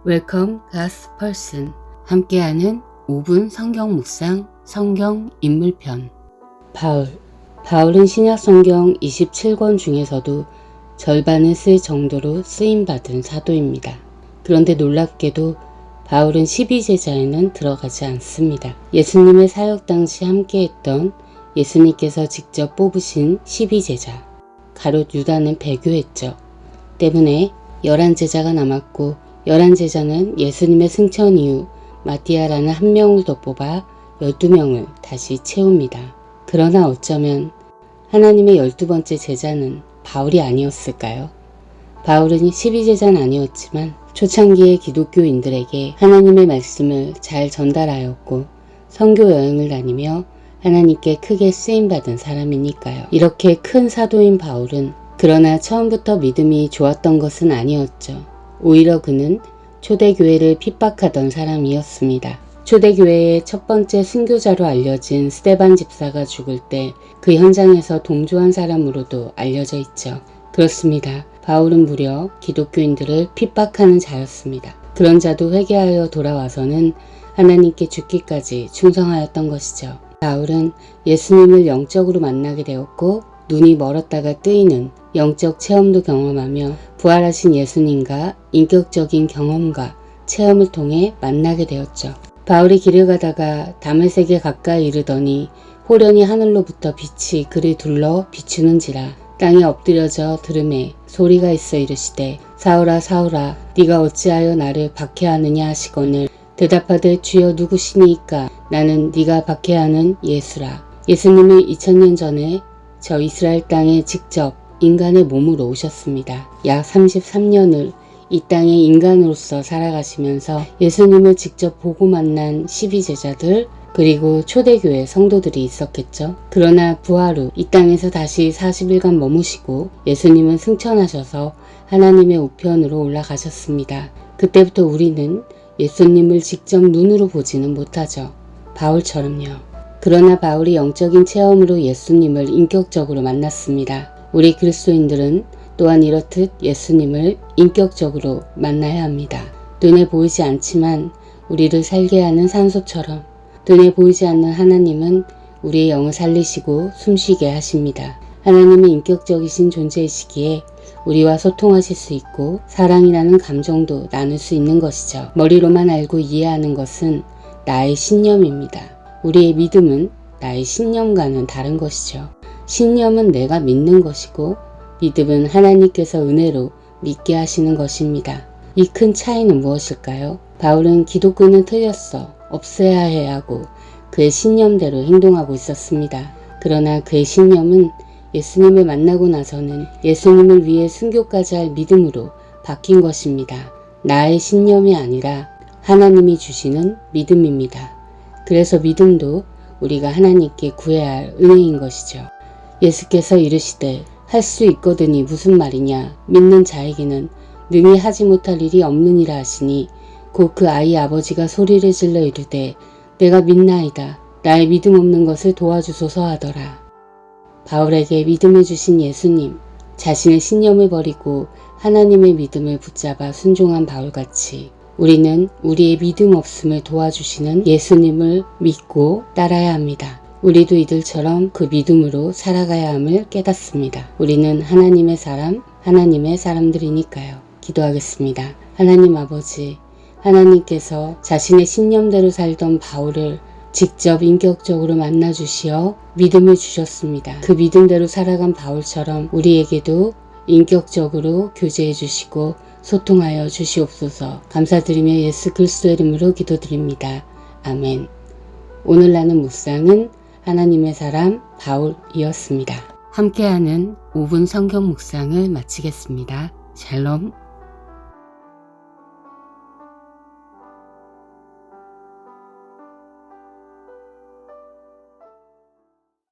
웰컴 가스 펄슨 함께하는 5분 성경 묵상 성경 인물편. 바울은 신약 성경 27권 중에서도 절반을 쓸 정도로 쓰임받은 사도입니다. 그런데 놀랍게도 바울은 12제자에는 들어가지 않습니다. 예수님의 사역 당시 함께했던 예수님께서 직접 뽑으신 12제자, 가롯 유다는 배교했죠. 때문에 11제자가 남았고 11제자는 예수님의 승천 이후 마띠아라는 한 명을 더 뽑아 12명을 다시 채웁니다. 그러나 어쩌면 하나님의 12번째 제자는 바울이 아니었을까요? 바울은 12제자는 아니었지만 초창기의 기독교인들에게 하나님의 말씀을 잘 전달하였고 선교 여행을 다니며 하나님께 크게 쓰임받은 사람이니까요. 이렇게 큰 사도인 바울은 그러나 처음부터 믿음이 좋았던 것은 아니었죠. 오히려 그는 초대교회를 핍박하던 사람이었습니다. 초대교회의 첫 번째 순교자로 알려진 스데반 집사가 죽을 때 그 현장에서 동조한 사람으로도 알려져 있죠. 그렇습니다. 바울은 무려 기독교인들을 핍박하는 자였습니다. 그런 자도 회개하여 돌아와서는 하나님께 죽기까지 충성하였던 것이죠. 바울은 예수님을 영적으로 만나게 되었고 눈이 멀었다가 뜨이는 영적 체험도 경험하며 부활하신 예수님과 인격적인 경험과 체험을 통해 만나게 되었죠. 바울이 길을 가다가 다메섹에 가까이 이르더니 호련히 하늘로부터 빛이 그를 둘러 비추는지라. 땅에 엎드려져 들음에 소리가 있어 이르시되 사울아 사울아 네가 어찌하여 나를 박해하느냐 하시거늘 대답하되 주여 누구시니이까 나는 네가 박해하는 예수라. 예수님은 2000년 전에 저 이스라엘 땅에 직접 인간의 몸으로 오셨습니다. 약 33년을 이 땅에 인간으로서 살아가시면서 예수님을 직접 보고 만난 12제자들 그리고 초대교회 성도들이 있었겠죠. 그러나 부활 후 이 땅에서 다시 40일간 머무시고 예수님은 승천하셔서 하나님의 우편으로 올라가셨습니다. 그때부터 우리는 예수님을 직접 눈으로 보지는 못하죠. 바울처럼요. 그러나 바울이 영적인 체험으로 예수님을 인격적으로 만났습니다. 우리 그리스도인들은 또한 이렇듯 예수님을 인격적으로 만나야 합니다. 눈에 보이지 않지만 우리를 살게 하는 산소처럼 눈에 보이지 않는 하나님은 우리의 영을 살리시고 숨쉬게 하십니다. 하나님은 인격적이신 존재이시기에 우리와 소통하실 수 있고 사랑이라는 감정도 나눌 수 있는 것이죠. 머리로만 알고 이해하는 것은 나의 신념입니다. 우리의 믿음은 나의 신념과는 다른 것이죠. 신념은 내가 믿는 것이고 믿음은 하나님께서 은혜로 믿게 하시는 것입니다. 이 큰 차이는 무엇일까요? 바울은 기독교는 틀렸어, 없애야 해 하고 그의 신념대로 행동하고 있었습니다. 그러나 그의 신념은 예수님을 만나고 나서는 예수님을 위해 순교까지 할 믿음으로 바뀐 것입니다. 나의 신념이 아니라 하나님이 주시는 믿음입니다. 그래서 믿음도 우리가 하나님께 구해야 할 은혜인 것이죠. 예수께서 이르시되 할 수 있거든이 무슨 말이냐. 믿는 자에게는 능히 하지 못할 일이 없느니라 하시니 곧 그 아이 아버지가 소리를 질러 이르되 내가 믿나이다. 나의 믿음 없는 것을 도와주소서 하더라. 바울에게 믿음을 주신 예수님, 자신의 신념을 버리고 하나님의 믿음을 붙잡아 순종한 바울같이 우리는 우리의 믿음 없음을 도와주시는 예수님을 믿고 따라야 합니다. 우리도 이들처럼 그 믿음으로 살아가야 함을 깨닫습니다. 우리는 하나님의 사람, 하나님의 사람들이니까요. 기도하겠습니다. 하나님 아버지, 하나님께서 자신의 신념대로 살던 바울을 직접 인격적으로 만나주시어 믿음을 주셨습니다. 그 믿음대로 살아간 바울처럼 우리에게도 인격적으로 교제해 주시고 소통하여 주시옵소서. 감사드리며 예수 그리스도의 이름으로 기도드립니다. 아멘. 오늘 나눈 묵상은 하나님의 사람 바울이었습니다. 함께하는 5분 성경 묵상을 마치겠습니다. 샬롬.